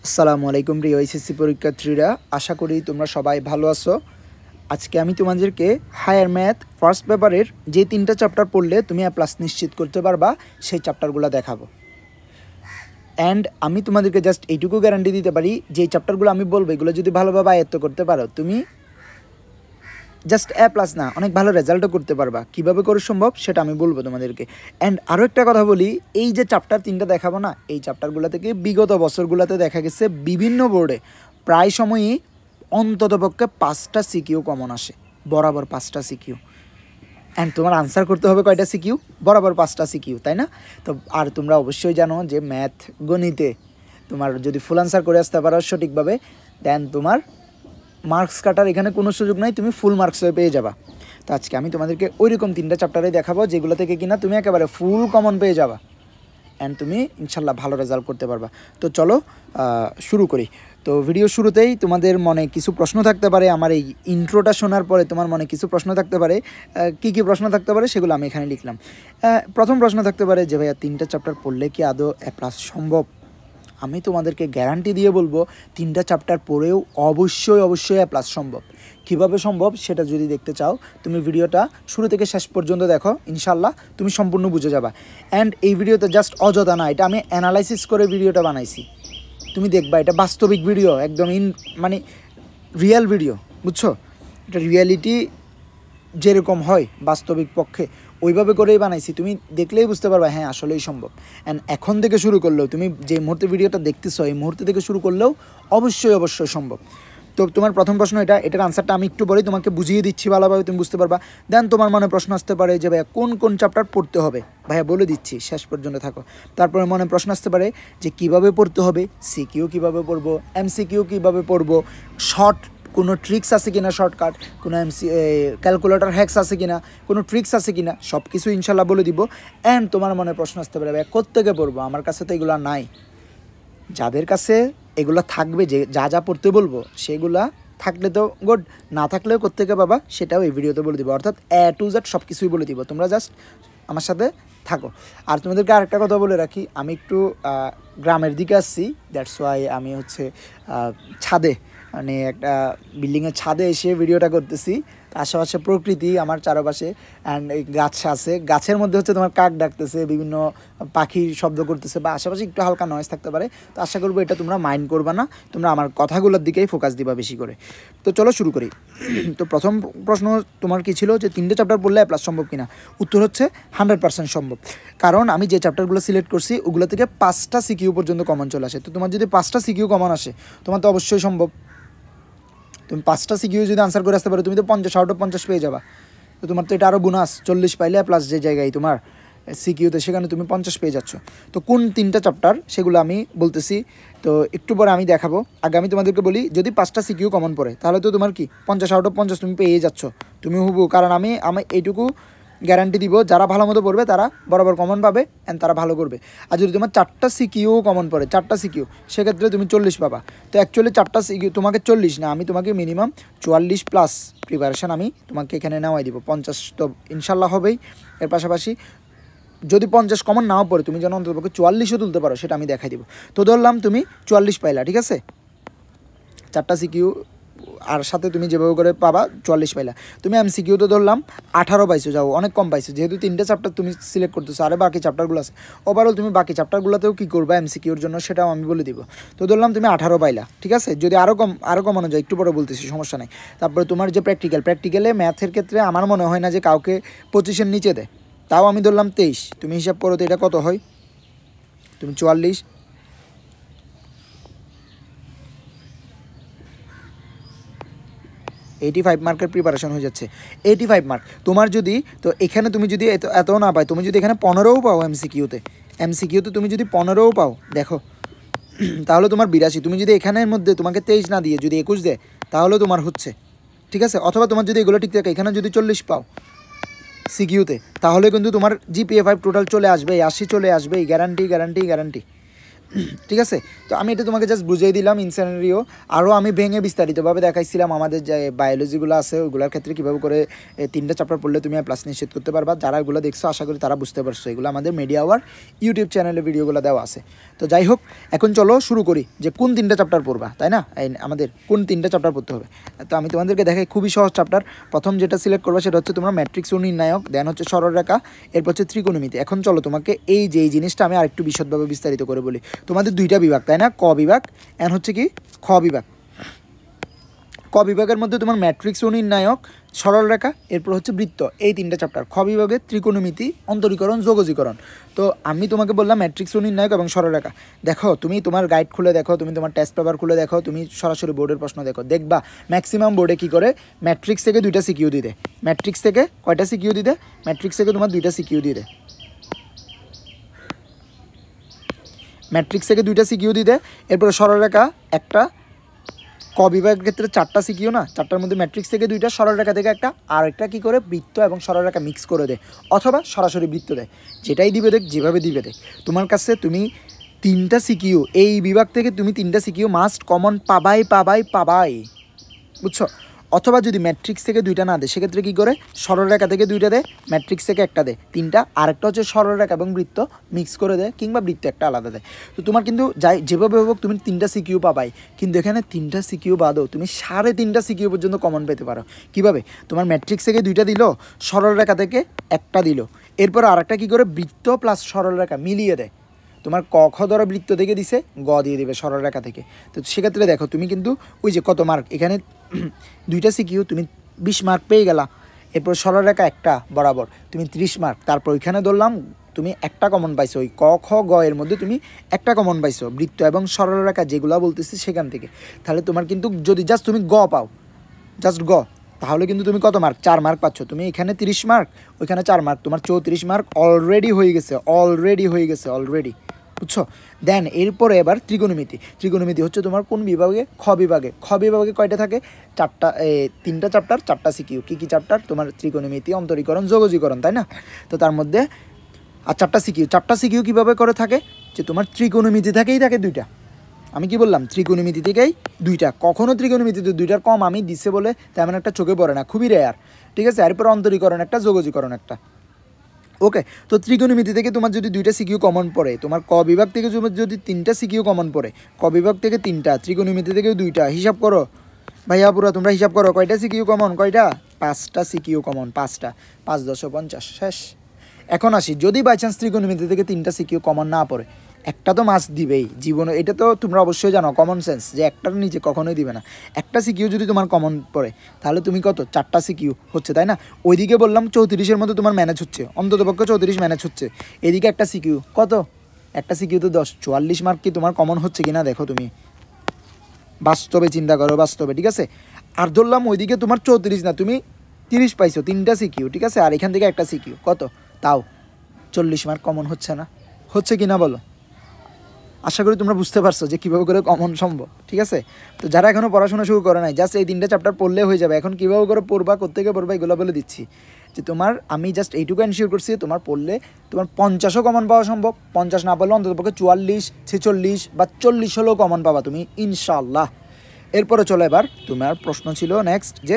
আসসালামু আলাইকুম প্রিয় এইচএসসি পরীক্ষার্থীরা, আশা করি তোমরা সবাই ভালো আছো। আজকে আমি তোমাদেরকে হায়ার ম্যাথ ফার্স্ট পেপারের যে 3টা চ্যাপ্টার পড়লে তুমি A+ নিশ্চিত করতে পারবা সেই চ্যাপ্টারগুলো দেখাবো। অ্যান্ড আমি তোমাদেরকে জাস্ট এইটুকু গ্যারান্টি দিতে পারি যে এই চ্যাপ্টারগুলো আমি বলবো এগুলো যদি ভালোভাবে আয়ত্ত করতে পারো তুমি জাস্ট A+ না, অনেক ভালো রেজাল্টও করতে পারবা। কীভাবে করে সম্ভব সেটা আমি বলবো তোমাদেরকে। অ্যান্ড আরও একটা কথা বলি, এই যে চ্যাপ্টার 3টা দেখাবো না, এই চ্যাপ্টারগুলো থেকে বিগত বছরগুলোতে দেখা গেছে বিভিন্ন বোর্ডে প্রায় সময়ই অন্ততপক্ষে 5টা সিকিউ কমন আসে, বরাবর 5টা সিকিউ। অ্যান্ড তোমার আনসার করতে হবে কয়টা সিকিউ? বরাবর 5টা সিকিউ, তাই না? তো আর তোমরা অবশ্যই জানো যে ম্যাথ গণিতে তোমার যদি ফুল আনসার করে আসতে পারো সঠিকভাবে, দেন তোমার মার্কস কাটার এখানে কোনো সুযোগ নাই, তুমি ফুল মার্কস পেয়ে যাবা। তো আজকে আমি তোমাদেরকে ওইরকম 3টা চ্যাপ্টারে দেখাবো যেগুলো থেকে কিনা তুমি একেবারে ফুল কমন পেয়ে যাবা অ্যান্ড তুমি ইনশাল্লাহ ভালো রেজাল্ট করতে পারবা। তো চলো শুরু করি। তো ভিডিও শুরুতেই তোমাদের মনে কিছু প্রশ্ন থাকতে পারে, আমার এই ইন্ট্রোটা শোনার পরে তোমার মনে কিছু প্রশ্ন থাকতে পারে। কী কী প্রশ্ন থাকতে পারে সেগুলো আমি এখানে লিখলাম। প্রথম প্রশ্ন থাকতে পারে যে ভাইয়া 3টা চ্যাপ্টার পড়লে কি আদৌ A+ সম্ভব? আমি তোমাদেরকে গ্যারান্টি দিয়ে বলবো 3টা চ্যাপ্টার পড়েও অবশ্যই A+ সম্ভব। কিভাবে সম্ভব সেটা যদি দেখতে চাও তুমি ভিডিওটা শুরু থেকে শেষ পর্যন্ত দেখো, ইনশাল্লাহ তুমি সম্পূর্ণ বুঝে যাবা। অ্যান্ড এই ভিডিওতে জাস্ট অযথা না, এটা আমি অ্যানালাইসিস করে ভিডিওটা বানাইছি, তুমি দেখবা এটা বাস্তবিক ভিডিও, একদম মানে রিয়েল ভিডিও, বুঝছো? এটা রিয়ালিটি যেরকম হয় বাস্তবিক পক্ষে ওইভাবে করেই বানাইছি, তুমি দেখলেই বুঝতে পারবা হ্যাঁ আসলেই সম্ভব। অ্যান্ড এখন থেকে শুরু করলেও, তুমি যে মুহূর্তে ভিডিওটা দেখতেছো এই মুহূর্তে থেকে শুরু করলেও অবশ্যই সম্ভব। তো তোমার প্রথম প্রশ্ন এটার আনসারটা আমি একটু পরেই তোমাকে বুঝিয়ে দিচ্ছি, ভালোভাবে তুমি বুঝতে পারবা। দেন তোমার মনে প্রশ্ন আসতে পারে যে ভাইয়া কোন কোন চ্যাপ্টার পড়তে হবে, ভাইয়া বলে দিচ্ছি, শেষ পর্যন্ত থাকো। তারপরে মনে প্রশ্ন আসতে পারে যে কিভাবে পড়তে হবে, সিকিউ কীভাবে পড়বো, MCQ কীভাবে পড়বো, শর্ট কোনো ট্রিক্স আছে কিনা, শর্টকাট কোনো ক্যালকুলেটর হ্যাক্স আছে কিনা, কোনো ট্রিক্স আছে কিনা, সব কিছু ইনশাল্লাহ বলে দিব। অ্যান্ড তোমার মনে প্রশ্ন আসতে পারে ভাই কোত্থেকে পড়বো, আমার কাছে তো এগুলো নাই। যাদের কাছে এগুলো থাকবে, যে যা পড়তে বলবো সেগুলা থাকলে তো গুড, না থাকলেও কোত্থেকে পাবা সেটাও এই ভিডিওতে বলে দিব। অর্থাৎ A to Z সব কিছুই বলে দিব, তোমরা জাস্ট আমার সাথে থাকো। আর তোমাদেরকে আরেকটা কথা বলে রাখি, আমি একটু গ্রামের দিকে আসছি, দ্যাটস ওয়াই আমি হচ্ছে ছাদে, মানে একটা বিল্ডিংয়ের ছাদে এসে ভিডিওটা করতেছি। আশেপাশে প্রকৃতি আমার চারপাশে, অ্যান্ড এই গাছ আছে, গাছের মধ্যে হচ্ছে তোমার কাক ডাকতেছে, বিভিন্ন পাখির শব্দ করতেছে, বা আশেপাশে একটু হালকা নয়েজ থাকতে পারে। তো আশা করবো এটা তোমরা মাইন্ড করবা না, তোমরা আমার কথাগুলোর দিকেই ফোকাস দিবা বেশি করে। তো চলো শুরু করি। তো প্রথম প্রশ্ন তোমার কী ছিল যে 3টে চ্যাপ্টার পড়লে A+ সম্ভব কিনা? উত্তর হচ্ছে 100% সম্ভব। কারণ আমি যে চ্যাপ্টারগুলো সিলেক্ট করছি ওগুলো থেকে 5টা সিকিউ পর্যন্ত কমন চলে আসে। তো তোমার যদি 5টা সিকিউ কমন আসে তোমার তো অবশ্যই সম্ভব। তুমি 5টা সিকিউ যদি আনসার করে আসতে পারো তুমি তো 50 আউট অফ 50 পেয়ে যাবা। তো তোমার তো এটা আরও বোনাস, 40 পাইলে প্লাস যে জায়গায় তোমার সিকিউতে সেখানে তুমি 50 পেয়ে যাচ্ছ। তো কোন 3টা চ্যাপ্টার সেগুলো আমি বলতেছি, তো একটু পরে আমি দেখাবো। আগে আমি তোমাদেরকে বলি, যদি 5টা সিকিউ কমন পড়ে তাহলে তো তোমার কি 50 আউট অফ 50 তুমি পেয়ে যাচ্ছ, তুমি হুবু। কারণ আমি এইটুকু গ্যারান্টি দিব, যারা ভালো মতো পড়বে তারা বরাবর কমন পাবে অ্যান্ড তারা ভালো করবে। আর যদি তোমার 4টা সিকিউ কমন পড়ে, 4টা সিকিউ, সেক্ষেত্রে তুমি 40 পাবা। তো অ্যাকচুয়ালি 4টা সিকিউ তোমাকে 40 না, আমি তোমাকে মিনিমাম 44 প্লাস প্রিপারেশান আমি তোমাকে এখানে নেওয়াই দিব। 50 তো ইনশাল্লাহ হবেই। এর পাশাপাশি যদি 50 কমন নাও পড়ে তুমি যেন অন্ততপক্ষে 44ও তুলতে পারো সেটা আমি দেখাই দিব। তো ধরলাম তুমি 44 পাইলা, ঠিক আছে, 4টা সিকিউ আর সাথে তুমি যেভাবে করে পাবা 44 পাইলা। তুমি MCQ তো ধরলাম 18 পাইছো, যাও অনেক কম পাইছো, যেহেতু 3টে চ্যাপ্টার তুমি সিলেক্ট করতেছো, আরে বাকি চ্যাপ্টারগুলো আছে। ওভারঅল তুমি বাকি চ্যাপ্টারগুলোতেও কী করবা MCQর জন্য সেটাও আমি বলে দিব। তো ধরলাম তুমি 18 পাইলা, ঠিক আছে, যদি আরও কমানো যায় একটু পরে বলতেছি, সমস্যা নেই। তারপরে তোমার যে প্র্যাকটিক্যালে ম্যাথের ক্ষেত্রে আমার মনে হয় না যে কাউকে 25-এর নিচে দেয়, তাও আমি ধরলাম 23। তুমি হিসাব করো তো এটা কত হয়, তুমি 44 85 মার্কের প্রিপারেশন হয়ে যাচ্ছে। 85 মার্ক তোমার যদি, তো এখানে তুমি যদি এত না পাই, তুমি যদি এখানে 15ও পাও MCQতে তুমি যদি 15ও পাও, দেখো তাহলে তোমার 82। তুমি যদি এখানের মধ্যে তোমাকে 23 না দিয়ে যদি 21 দেয় তাহলেও তোমার হচ্ছে, ঠিক আছে। অথবা তোমার যদি এগুলো ঠিক থাকে, এখানে যদি 40 পাও সিকিউতে, তাহলে কিন্তু তোমার GPA 5 টোটাল চলে আসবে, 80 চলে আসবে, গ্যারান্টি। ঠিক আছে। তো আমি এটা তোমাকে জাস্ট বুঝিয়ে দিলাম ইন সিনারিও। আরও আমি ভেঙে বিস্তারিতভাবে দেখাইছিলাম আমাদের যে বায়োলজিগুলো আছে ওইগুলোর ক্ষেত্রে কীভাবে করে 3টা চ্যাপ্টার পড়লে তুমি প্লাস নিশ্চিত করতে পারবা। যারা এগুলো দেখছো আশা করি তারা বুঝতে পারছো, এগুলো আমাদের মিডিয়া আওয়ার ইউটিউব চ্যানেলে ভিডিওগুলো দেওয়া আছে। তো যাই হোক, এখন চলো শুরু করি যে কোন 3টা চ্যাপ্টার পড়বা, তাই না? আমাদের কোন 3টা চ্যাপ্টার পড়তে হবে। তো আমি তোমাদেরকে দেখাই খুবই সহজ চ্যাপ্টার। প্রথম যেটা সিলেক্ট করবা সেটা হচ্ছে তোমরা ম্যাট্রিক্স ও নির্ণায়ক, দেন হচ্ছে সরলরেখা, এরপর হচ্ছে ত্রিকোণমিতি। এখন চলো তোমাকে এই যে এই জিনিসটা আমি আরেকটু বিশদভাবে বিস্তারিত করে বলি। তোমাদের 2টা বিভাগ, তাই না? ক বিভাগ এন্ড হচ্ছে কি খ বিভাগ। ক বিভাগের মধ্যে তোমার ম্যাট্রিক্স ও নির্ণায়ক, সরলরেখা, এরপর হচ্ছে বৃত্ত, এই 3টা চ্যাপ্টার। খ বিভাগে ত্রিকোণমিতি, অন্তরীকরণ, যোগজীকরণ। তো আমি তোমাকে বললাম ম্যাট্রিক্স ও নির্ণায়ক এবং সরলরেখা। দেখো তুমি তোমার গাইড খুলে দেখো, তুমি তোমার টেস্ট পেপার খুলে দেখো, তুমি সরাসরি বোর্ডের প্রশ্ন দেখো, দেখবা ম্যাক্সিমাম বোর্ডে কী করে ম্যাট্রিক্স থেকে 2টা সিকিউ দিতে। ম্যাট্রিক্স থেকে কয়টা সিকিউ দিতে? ম্যাট্রিক্স থেকে তোমার 2টা সিকিউ দিতে। ম্যাট্রিক্স থেকে 2টা সিকিউ দিতে। এরপরে সরলরেখা একটা। ক বিভাগের ক্ষেত্রে 4টা সিকিউ না, 4টার মধ্যে ম্যাট্রিক্স থেকে 2টা, সরলরেখা থেকে একটা, আর একটা কী করে বৃত্ত এবং সরলরেখা মিক্স করে দেয়, অথবা সরাসরি বৃত্ত দেয়। যেটাই দিবে দেখ, যেভাবে দিবে দেখ, তোমার কাছে তুমি 3টা সিকিউ, এই বিভাগ থেকে তুমি 3টা সিকিউ মাস্ট কমন পাবাই, বুঝছো? অথবা যদি ম্যাট্রিক্স থেকে 2টা না দেয় সেক্ষেত্রে কী করে সরলরেখা থেকে 2টা দেয়, ম্যাট্রিক্স থেকে একটা দেয় 3টা, আরেকটা হচ্ছে সরলরেখা এবং বৃত্ত মিক্স করে দেয়, কিংবা বৃত্ত একটা আলাদা দেয়। তো তোমার কিন্তু যাই যেভাবে হোক তুমি 3টা সিকিউ পাবাই, কিন্তু এখানে 3টা সিকিউ বাদও তুমি 3.5টা সিকিউ পর্যন্ত কমন পেতে পারো। কীভাবে? তোমার ম্যাট্রিক্স থেকে 2টা দিল, সরলরেখা থেকে একটা দিল, এরপর আরেকটা কী করে বৃত্ত প্লাস সরলরেখা মিলিয়ে দেয়। তোমার ক খ ধরা বৃত্ত থেকে দিছে, গ দিয়ে দেবে সরলরেখা থেকে। তো সেক্ষেত্রে দেখো তুমি কিন্তু ওই যে কত মার্ক, এখানে 2টা সিকিউ তুমি 20 মার্ক পেয়ে গেলা। এরপর সরলরেখা একটা বরাবর তুমি 30 মার্ক। তারপর ওইখানে ধরলাম তুমি একটা কমন পাইছো, ওই ক খ গ এর মধ্যে তুমি একটা কমন পাইছো বৃত্ত এবং সরলরেখা যেগুলো বলতেছি সেখান থেকে। তাহলে তোমার কিন্তু যদি জাস্ট তুমি গ পাও, জাস্ট গ, তাহলে কিন্তু তুমি কত মার্ক? 4 মার্ক পাচ্ছ। তুমি এখানে 30 মার্ক, ওইখানে 4 মার্ক, তোমার 34 মার্ক অলরেডি হয়ে গেছে, অলরেডি, বুঝছো? দেন এরপরে এবার ত্রিকোণমিতি। ত্রিকোণমিতি হচ্ছে তোমার কোন বিভাগে? খ বিভাগে। খ বিভাগে কয়টা থাকে? 3টা চ্যাপ্টার, 4টা সিকিউ। কী চ্যাপ্টার? তোমার ত্রিকোণমিতি, অন্তরীকরণ, যোগজীকরণ, তাই না? তো তার মধ্যে আর 4টা সিকিউ। 4টা সিকিউ কীভাবে করে থাকে? যে তোমার ত্রিকোণমিতি থেকেই থাকে 2টা। আমি কি বললাম? ত্রিকোণমিতি থেকেই 2টা। কখনও ত্রিকোণমিতিতে 2টার কম আমি দিচ্ছে বলে তেমন একটা চোখে পড়ে না, খুবই রেয়ার, ঠিক আছে? এরপর অন্তরীকরণ একটা, যোগজীকরণ একটা। ওকে, তো ত্রিকোণমিতি থেকে তোমার যদি 2টা সিকিউ কমন পড়ে, তোমার ক বিভাগ থেকে যদি 3টা সিকিউ কমন পড়ে, ক বিভাগ থেকে 3টা, ত্রিকোণমিতি থেকেও 2টা, হিসাব করো ভাইয়া পুরা, তোমরা হিসাব করো কয়টা সিকিউ কমন, কয়টা? 5টা সিকিউ কমন, 5টা, 5 10 50 শেষ। এখন আসি, যদি বাই চান্স ত্রিকোণমিতি থেকে 3টা সিকিউ কমন না পড়ে, একটা তো মাস্ক দিবেই জীবনে, এটা তো তোমরা অবশ্যই জানো, কমন সেন্স, যে একটার নিচে কখনোই দিবে না। একটা সিকিউ যদি তোমার কমন পড়ে তাহলে তুমি কত? 4টা সিকিউ হচ্ছে, তাই না? ওইদিকে বললাম 34-এর মধ্যে তোমার ম্যানেজ হচ্ছে, অন্ততপক্ষে 34 ম্যানেজ হচ্ছে। এদিকে একটা সিকিউ কত? একটা সিকিউ তো 10, 44 মার্ক কি তোমার কমন হচ্ছে কিনা দেখো তুমি, বাস্তবে চিন্তা করো, বাস্তবে, ঠিক আছে? আর ধরলাম ওইদিকে তোমার 34 না, তুমি 30 পাইছো, 3টা সিকিউ, ঠিক আছে? আর এখান থেকে একটা সিকিউ, কত? তাও 40 মার্ক কমন হচ্ছে না? হচ্ছে কি না বলো? আশা করি তোমরা বুঝতে পারছো যে কীভাবে করে কমন সম্ভব, ঠিক আছে? তো যারা এখনও পড়াশোনা শুরু করে নাই, জাস্ট এই 3টা চ্যাপ্টার পড়লে হয়ে যাবে। এখন কীভাবে করে পড়বা, কোত্থেকে পড়বা, এগুলো বলে দিচ্ছি। যে তোমার আমি জাস্ট এইটুকু এনশিওর করছি, তোমার পড়লে তোমার 50ও কমন পাওয়া সম্ভব। 50 না পারলে অন্ততপক্ষে 44, 46 বা 40 হলেও কমন পাবা তুমি ইনশাআল্লাহ। এরপরে চলো, এবার তোমার প্রশ্ন ছিল নেক্সট যে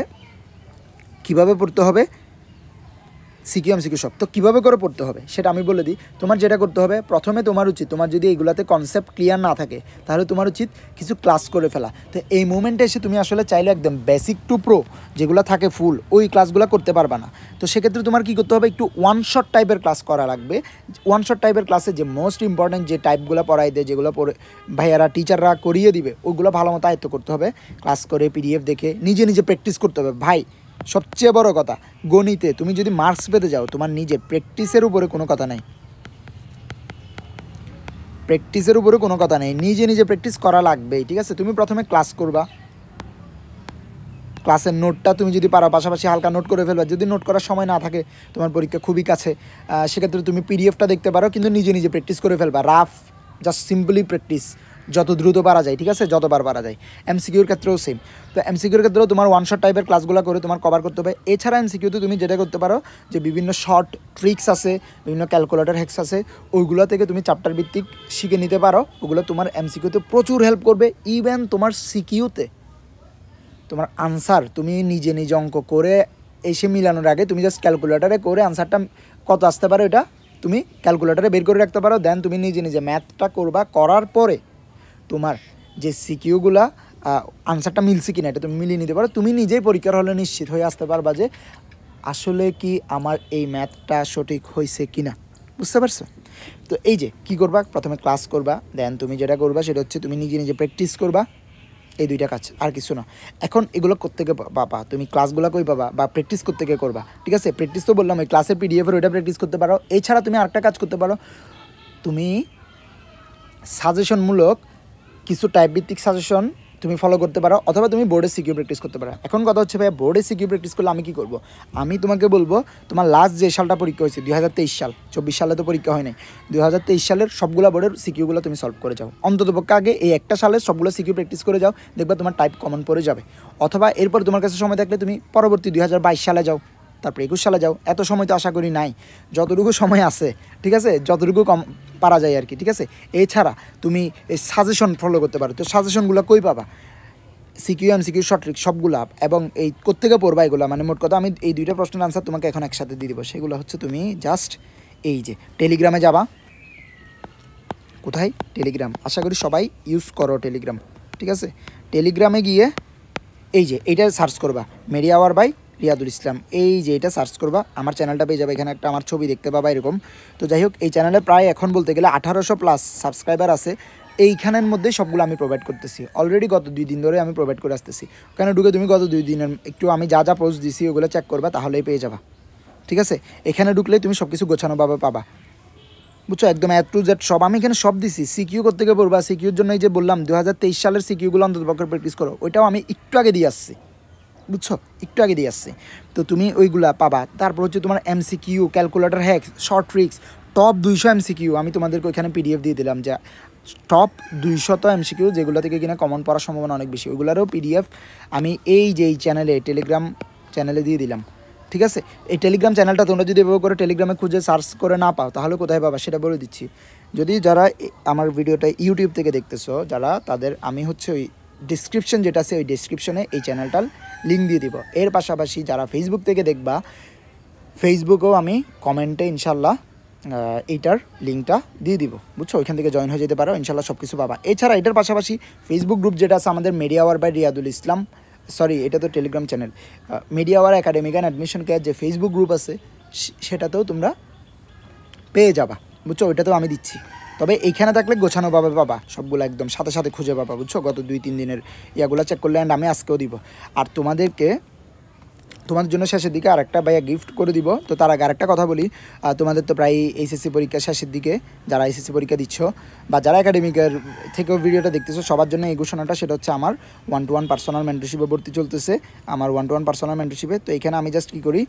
কীভাবে পড়তে হবে সিকিউ এমসিকিউ সব। তো কীভাবে করে পড়তে হবে সেটা আমি বলে দিই। তোমার যেটা করতে হবে, প্রথমে তোমার উচিত, তোমার যদি এইগুলাতে কনসেপ্ট ক্লিয়ার না থাকে তাহলে তোমার উচিত কিছু ক্লাস করে ফেলা। তো এই মুমেন্টে এসে তুমি আসলে চাইলে একদম বেসিক টু প্রো যেগুলো থাকে ফুল, ওই ক্লাসগুলো করতে পারবা না। তো সেক্ষেত্রে তোমার কী করতে হবে? একটু ওয়ান শট টাইপের ক্লাস করা লাগবে। ওয়ান শট টাইপের ক্লাসে যে মোস্ট ইম্পর্ট্যান্ট যে টাইপগুলো পড়াই দেয়, যেগুলো পড়ে ভাইয়ারা টিচাররা করিয়ে দিবে, ওইগুলো ভালো মতো আয়ত্ত করতে হবে। ক্লাস করে পিডিএফ দেখে নিজে নিজে প্র্যাকটিস করতে হবে। ভাই সবচেয়ে বড় কথা, গণিতে তুমি যদি মার্কস পেতে যাও, তোমার নিজের প্র্যাকটিসের উপরে কোনো কথা নেই, প্র্যাকটিসের উপরে কোনো কথা নেই, নিজে নিজে প্র্যাকটিস করা লাগবেই, ঠিক আছে? তুমি প্রথমে ক্লাস করবা, ক্লাসের নোটটা তুমি যদি পারো পাশাপাশি হালকা নোট করে ফেলবা। যদি নোট করার সময় না থাকে, তোমার পরীক্ষা খুবই কাছে, সেক্ষেত্রে তুমি পিডিএফটা দেখতে পারো, কিন্তু নিজে নিজে প্র্যাকটিস করে ফেলবা। রাফ জাস্ট সিম্পলি প্র্যাকটিস, যত দ্রুত পারা যায়, ঠিক আছে, যতবার পারা যায়। এমসিকিউর ক্ষেত্রেও সেম। তো এমসিকিউর ক্ষেত্রেও তোমার ওয়ান শট টাইপের ক্লাসগুলো করে তোমার কভার করতে হবে। এছাড়া এমসিকিউতে তুমি যেটা করতে পারো যে বিভিন্ন শর্ট ট্রিক্স আছে, বিভিন্ন ক্যালকুলেটর হ্যাক্স আছে, ওইগুলো থেকে তুমি চ্যাপ্টার ভিত্তিক শিখে নিতে পারো। ওগুলো তোমার এমসিকিউতে প্রচুর হেল্প করবে। ইভেন তোমার সিকিউতে তোমার আনসার তুমি নিজে নিজে অঙ্ক করে এসে মিলানোর আগে তুমি জাস্ট ক্যালকুলেটারে করে আনসারটা কত আসতে পারো এটা তুমি ক্যালকুলেটারে বের করে রাখতে পারো। দেন তুমি নিজে নিজে ম্যাথটা করবা, করার পরে তোমার যে সিকিউগুলা আনসারটা মিলছে কিনা এটা তুমি মিলিয়ে নিতে পারো। তুমি নিজেই পরীক্ষার হলে নিশ্চিত হয়ে আসতে পারবা যে আসলে কি আমার এই ম্যাথটা সঠিক হয়েছে কিনা। বুঝতে পারছো? তো এই যে কী করবা, প্রথমে ক্লাস করবা, দেন তুমি যেটা করবা সেটা হচ্ছে তুমি নিজে নিজে প্র্যাকটিস করবা। এই দুইটা কাজ, আর কিছু না। এখন এগুলো করতে গিয়ে পাবা তুমি ক্লাসগুলো কই পাবা বা প্র্যাকটিস করতে গিয়ে করবা, ঠিক আছে। প্র্যাকটিস তো বললাম ওই ক্লাসের পিডিএফের ওইটা প্র্যাকটিস করতে পারো। এছাড়া তুমি আরেকটা কাজ করতে পারো, তুমি সাজেশনমূলক কিছু টাইপ ভিত্তিক সাজেশন তুমি ফলো করতে পারো, অথবা তুমি বোর্ডে সিকিউ প্র্যাকটিস করতে পারো। এখন কথা হচ্ছে ভাই বোর্ডে সিকিউ প্র্যাকটিস করলে আমি কী করবো? আমি তোমাকে বলবো তোমার লাস্ট যে সালটা পরীক্ষা হয়েছে 2023 সাল, 24 সালে তো পরীক্ষা হয় নাই, 2023 সালের সবগুলো বোর্ডের সিকিউগুলো তুমি সলভ করে যাও। অন্ততপক্ষে আগে এই একটা সালের সবগুলো সিকিউ প্র্যাকটিস করে যাও, দেখবা তোমার টাইপ কমন পড়ে যাবে। অথবা এরপর তোমার কাছে সময় থাকলে তুমি পরবর্তী 2022 সালে যাও, তারপর 21 সালে যাও। এত সময় তো আশা করি নাই, যতটুকু সময় আছে, ঠিক আছে, যতটুকু কম পারা যায় আর কি, ঠিক আছে। এছাড়া তুমি এই সাজেশন ফলো করতে পারো। তো সাজেশনগুলো কই পাবা? সিকিউ এমসিকিউ শর্ট ট্রিক সবগুলা, এবং এই কোত্থেকে পড়বা এগুলো, মানে মোট কথা আমি এই দুইটা প্রশ্নের আনসার তোমাকে এখন একসাথে দিয়ে দিব। সেগুলো হচ্ছে তুমি জাস্ট এই যে টেলিগ্রামে যাবা। কোথায়? টেলিগ্রাম। আশা করি সবাই ইউজ করো টেলিগ্রাম, ঠিক আছে। টেলিগ্রামে গিয়ে এই যে এইটা সার্চ করবা, মেডি আওয়ার বাই রিয়াদুল ইসলাম, এই যে এটা সার্চ করবা, আমার চ্যানেলটা পেয়ে যাবে। এখানে একটা আমার ছবি দেখতে পাবা এরকম। তো যাই হোক, এই চ্যানেলে প্রায় এখন বলতে গেলে 1800+ সাবস্ক্রাইবার আছে। এইখানের মধ্যে সবগুলো আমি প্রোভাইড করতেছি অলরেডি, গত 2 দিন ধরে আমি প্রোভাইড করে আসতেছি। ওখানে ঢুকে তুমি গত 2 দিনের একটু আমি যা যা পোস্ট দিছি ওগুলো চেক করবা, তাহলেই পেয়ে যাবা, ঠিক আছে। এখানে ঢুকলে তুমি সব কিছু গোছানোভাবে পাবা, বুঝছো, একদম এ টু জেড সব আমি এখানে সব দিছি। সিকিউ করতে গিয়ে পড়বা, সিকিউর জন্য এই যে বললাম 2023 সালের সিকিউগুলো অন্ততপক্ষে প্র্যাকটিস করো, ওইটাও আমি একটু আগে দিয়ে আসছি, বুঝছো, একটু আগে দিয়ে আসছি। তো তুমি ওইগুলা পাবা। তারপর হচ্ছে তোমার MCQ, calculator hacks, short tricks, top 200 MCQ আমি তোমাদেরকে ওইখানে পিডিএফ দিয়ে দিলাম, যে টপ 200 এমসিকিউ যেগুলো থেকে কিনা কমন পড়ার সম্ভাবনা অনেক বেশি, ওইগুলোরও পিডিএফ আমি এই যে এই চ্যানেলে টেলিগ্রাম চ্যানেলে দিয়ে দিলাম, ঠিক আছে। এই টেলিগ্রাম চ্যানেলটা তোমরা যদি এভাবে করে টেলিগ্রামে খুঁজে সার্চ করে না পাও, তাহলে কোথায় পাবা সেটা বলে দিচ্ছি। যদি যারা আমার ভিডিওটা ইউটিউব থেকে দেখতেছো যারা, তাদের আমি হচ্ছে ওই ডিসক্রিপশন যেটা আছে ওই ডিসক্রিপশনে এই চ্যানেলটার লিঙ্ক দিয়ে দিব। এর পাশাপাশি যারা ফেসবুক থেকে দেখবা, ফেসবুকেও আমি কমেন্টে ইনশাল্লাহ এইটার লিঙ্কটা দিয়ে দিব, বুঝছো, ওইখান থেকে জয়েন হয়ে যেতে পারো, ইনশাল্লাহ সব কিছু পাবা। এছাড়া এটার পাশাপাশি ফেসবুক গ্রুপ যেটা আছে আমাদের medi hour by Riadul Islam, sorry এটা তো Telegram channel, medi hour academic and admission care যে ফেসবুক গ্রুপ আছে সেটাতেও তোমরা পেয়ে যাবা, বুঝছো, ওইটাতেও আমি দিচ্ছি। তবে এইখানে থাকলে গোছানোভাবে পাবা, সবগুলো একদম সাথে সাথে খুঁজে পাবা, বুঝছো, গত 2-3 দিনের ইয়াগুলো চেক করলে। অ্যান্ড আমি আজকেও দিব। আর তোমাদের জন্য শেষের দিকে আরেকটা ভাইয়া গিফট করে দিব। তো তার আগে আরেকটা কথা বলি, তোমাদের তো প্রায় এইচএসসি পরীক্ষা শেষের দিকে, যারা এইচএসসি পরীক্ষা দিচ্ছ বা যারা একাডেমিকের থেকেও ভিডিওটা দেখতেছো, সবার জন্য এই ঘোষণাটা, সেটা হচ্ছে আমার 1-to-1 পার্সোনাল মেন্টরশিপে ভর্তি চলতেছে, আমার 1-to-1 পার্সোনাল মেন্টরশিপে। তো এখানে আমি জাস্ট কী করি,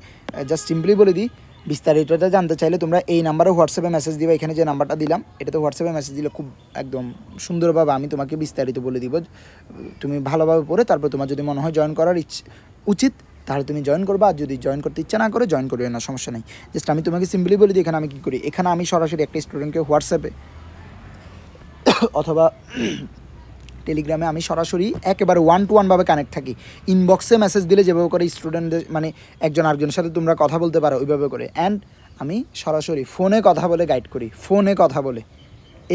জাস্ট সিম্পলি বলে দিই, বিস্তারিতটা জানতে চাইলে তোমরা এই নাম্বারে হোয়াটসঅ্যাপে মেসেজ দিবা। এখানে যে নাম্বারটা দিলাম এটাতে হোয়াটসঅ্যাপে মেসেজ দিলে খুব একদম সুন্দরভাবে আমি তোমাকে বিস্তারিত বলে দিব। তুমি ভালোভাবে পড়ে তারপর তোমার যদি মনে হয় জয়েন করার উচিত, তাহলে তুমি জয়েন করবা। আর যদি জয়েন করতে ইচ্ছা না করে জয়েন করিও না, সমস্যা নেই। জাস্ট আমি তোমাকে সিম্পলি বলে দিই এখানে আমি কী করি। এখানে আমি সরাসরি একটা স্টুডেন্টকে হোয়াটসঅ্যাপে অথবা টেলিগ্রামে আমি সরাসরি একেবারে 1-to-1 ভাবে কানেক্ট থাকি। ইনবক্সে মেসেজ দিলে যেভাবে করে স্টুডেন্টদের মানে একজন আরেকজনের সাথে তোমরা কথা বলতে পারো ওইভাবে করে। অ্যান্ড আমি সরাসরি ফোনে কথা বলে গাইড করি, ফোনে কথা বলে।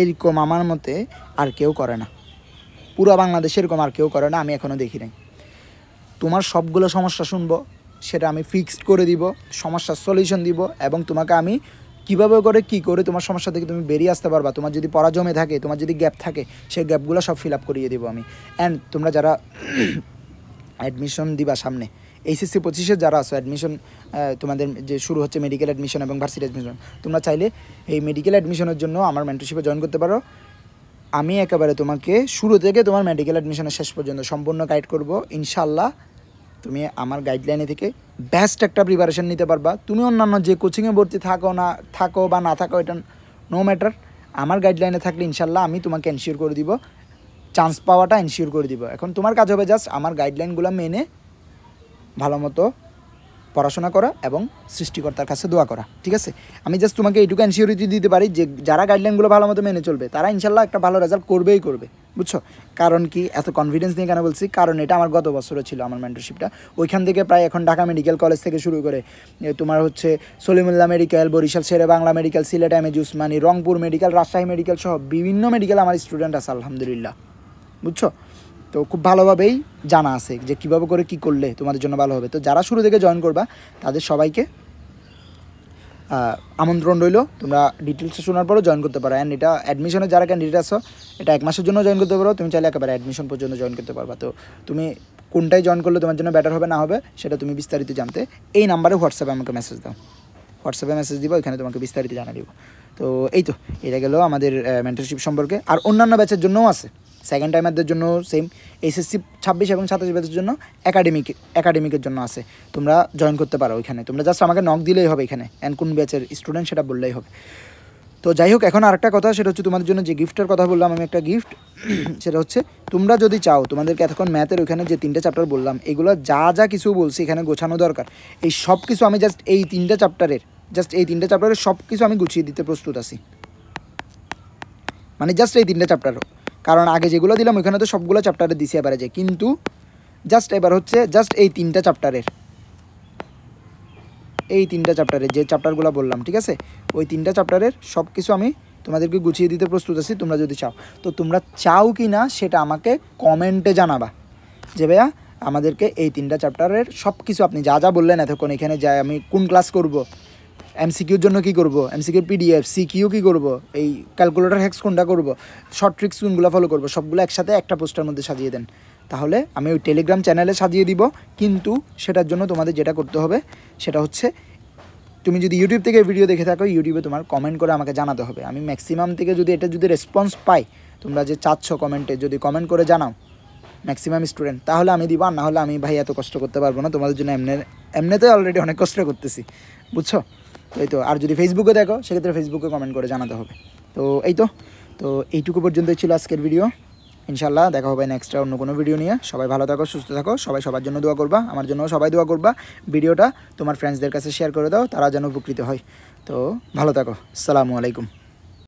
এরকম আমার মতে আর কেউ করে না, পুরো বাংলাদেশে এরকম আর কেউ করে না, আমি এখনও দেখি নাই। তোমার সবগুলো সমস্যা শুনবো, সেটা আমি ফিক্সড করে দিব, সমস্যার সলিউশন দিব, এবং তোমাকে আমি কীভাবে করে কী করে তোমার সমস্যা থেকে তুমি বেরিয়ে আসতে পারবা। তোমার যদি পড়া জমে থাকে, তোমার যদি গ্যাপ থাকে, সেই গ্যাপগুলো সব ফিল আপ করিয়ে দেবো আমি। অ্যান্ড তোমরা যারা অ্যাডমিশন দিবা সামনে, এইচএসসি 25-এ যারা আছো, অ্যাডমিশন তোমাদের যে শুরু হচ্ছে মেডিকেল অ্যাডমিশন এবং ভার্সিটি অ্যাডমিশন, তোমরা চাইলে এই মেডিকেল অ্যাডমিশনের জন্য আমার মেন্টরশিপে জয়েন করতে পারো। আমি একেবারে তোমাকে শুরু থেকে তোমার মেডিকেল অ্যাডমিশনের শেষ পর্যন্ত সম্পূর্ণ গাইড করব ইনশাল্লাহ। তুমি আমার গাইডলাইনে থেকে বেস্ট একটা প্রিপারেশন নিতে পারবা। তুমি অন্যান্য যে কোচিংয়ে ভর্তি থাকো বা না থাকো, এটা নো ম্যাটার। আমার গাইডলাইনে থাকলে ইনশাল্লাহ আমি তোমাকে এনশিওর করে দিব, চান্স পাওয়াটা এনশিওর করে দিব। এখন তোমার কাজ হবে জাস্ট আমার গাইডলাইনগুলো মেনে ভালো মতো পড়াশোনা করা এবং সৃষ্টিকর্তার কাছে দোয়া করা, ঠিক আছে? আমি জাস্ট তোমাকে এইটুকু এনশিওরিটি দিতে পারি যে যারা গাইডলাইনগুলো ভালো মতো মেনে চলবে তারা ইনশাল্লাহ একটা ভালো রেজাল্ট করবেই করবে, বুঝছো? কারণ কি এত কনফিডেন্স নিয়ে কেন বলছি, কারণ এটা আমার গত বছরও ছিল আমার মেন্টরশিপটা। ওইখান থেকে প্রায় এখন ঢাকা মেডিকেল কলেজ থেকে শুরু করে তোমার হচ্ছে Salimullah medical, Barishal Shere Bangla medical, Sylhet M A Usmani, Rangpur medical, Rajshahi medical সহ বিভিন্ন মেডিকেল আমার স্টুডেন্ট আছে আলহামদুলিল্লাহ, বুঝছো? তো খুব ভালোভাবেই জানা আছে যে কীভাবে করে কী করলে তোমাদের জন্য ভালো হবে। তো যারা শুরু থেকে জয়েন করবা তাদের সবাইকে আমন্ত্রণ রইল, তোমরা ডিটেলসে শোনার পরও জয়েন করতে পারো। অ্যান্ড এটা অ্যাডমিশনের যারা ক্যান্ডিডেট আছো এটা 1 মাসের জন্য জয়েন করতে পারো, তুমি চাইলে একেবারে অ্যাডমিশন পর্যন্ত জয়েন করতে পারবা। তো তুমি কোনটায় জয়েন করলে তোমার জন্য বেটার হবে না হবে সেটা তুমি বিস্তারিত জানতে এই নাম্বারে হোয়াটসঅ্যাপে আমাকে মেসেজ দাও, হোয়াটসঅ্যাপে মেসেজ দিব, এখানে তোমাকে বিস্তারিত জানা দিব। তো এই তো এটা গেল আমাদের মেন্টরশিপ সম্পর্কে। আর অন্যান্য ব্যাচের জন্যও আছে, সেকেন্ড টাইমারদের জন্য সেম, এসএসসি 26 এবং 27 ব্যাচের জন্য একাডেমিকের জন্য আছে, তোমরা জয়েন করতে পারো ওইখানে। তোমরা জাস্ট আমাকে নক দিলেই হবে এখানে, অ্যান্ড কোন ব্যাচের স্টুডেন্ট সেটা বললেই হবে। তো যাই হোক, এখন আরেকটা কথা, সেটা হচ্ছে তোমাদের জন্য যে গিফটের কথা বললাম আমি, একটা গিফট সেটা হচ্ছে তোমরা যদি চাও তোমাদেরকে এতক্ষণ ম্যাথের ওইখানে যে 3টে চ্যাপ্টার বললাম এগুলো যা যা কিছু বলছি এখানে গোছানো দরকার, এই সব কিছু আমি জাস্ট এই 3টে চ্যাপ্টারের সব কিছু আমি গুছিয়ে দিতে প্রস্তুত আছি, মানে জাস্ট এই 3টে চ্যাপ্টারও। কারণ আগে যেগুলো দিলাম ওইখানে তো সবগুলো চ্যাপ্টারে দিছি এবারে যে, কিন্তু জাস্ট এবার হচ্ছে জাস্ট এই 3টে চ্যাপ্টারের যে চ্যাপ্টারগুলো বললাম, ঠিক আছে? ওই 3টে চ্যাপ্টারের সব কিছু আমি তোমাদেরকে গুছিয়ে দিতে প্রস্তুত আছি, তোমরা যদি চাও। তো তোমরা চাও কি না সেটা আমাকে কমেন্টে জানাবা যে ভাইয়া আমাদেরকে এই 3টে চ্যাপ্টারের সব কিছু আপনি যা যা বললেন এতক্ষণ, এখানে যাই আমি কোন ক্লাস করব, এমসিকিউর জন্য কী করবো, এমসিকিউর পিডিএফ, সিকিউ কী করবো, এই ক্যালকুলেটর হ্যাক্স কোনটা করবো, শর্ট ট্রিক্স কোনগুলো ফলো করবো, সবগুলো একসাথে একটা পোস্টার মধ্যে সাজিয়ে দেন, তাহলে আমি ওই টেলিগ্রাম চ্যানেলে সাজিয়ে দিব। কিন্তু সেটার জন্য তোমাদের যেটা করতে হবে সেটা হচ্ছে, তুমি যদি ইউটিউব থেকে ভিডিও দেখে থাকো, ইউটিউবে তোমার কমেন্ট করে আমাকে জানাতে হবে। আমি ম্যাক্সিমাম থেকে যদি রেসপন্স পাই, তোমরা যে চাচ্ছ কমেন্টে যদি কমেন্ট করে জানাও ম্যাক্সিমাম স্টুডেন্ট, তাহলে আমি দিব, আর না হলে আমি ভাই এত কষ্ট করতে পারবো না তোমাদের জন্য, এমনিতে অলরেডি অনেক কষ্ট করতেছি, বুঝছো? তো এই তো, আর যদি ফেসবুকে দেখো সেক্ষেত্রে ফেসবুকে কমেন্ট করে জানাতে হবে। তো এই তো এইটুকু পর্যন্তই ছিল আজকের ভিডিও। ইনশাল্লাহ দেখা হবে নেক্সট অন্য কোনো ভিডিও নিয়ে। সবাই ভালো থাকো, সুস্থ থাকো, সবাই সবার জন্য দোয়া করবা, আমার জন্য সবাই দোয়া করবা। ভিডিওটা তোমার ফ্রেন্ডসদের কাছে শেয়ার করে দাও, তারা যেন উপকৃত হয়। তো ভালো থাকো, আসসালামু আলাইকুম।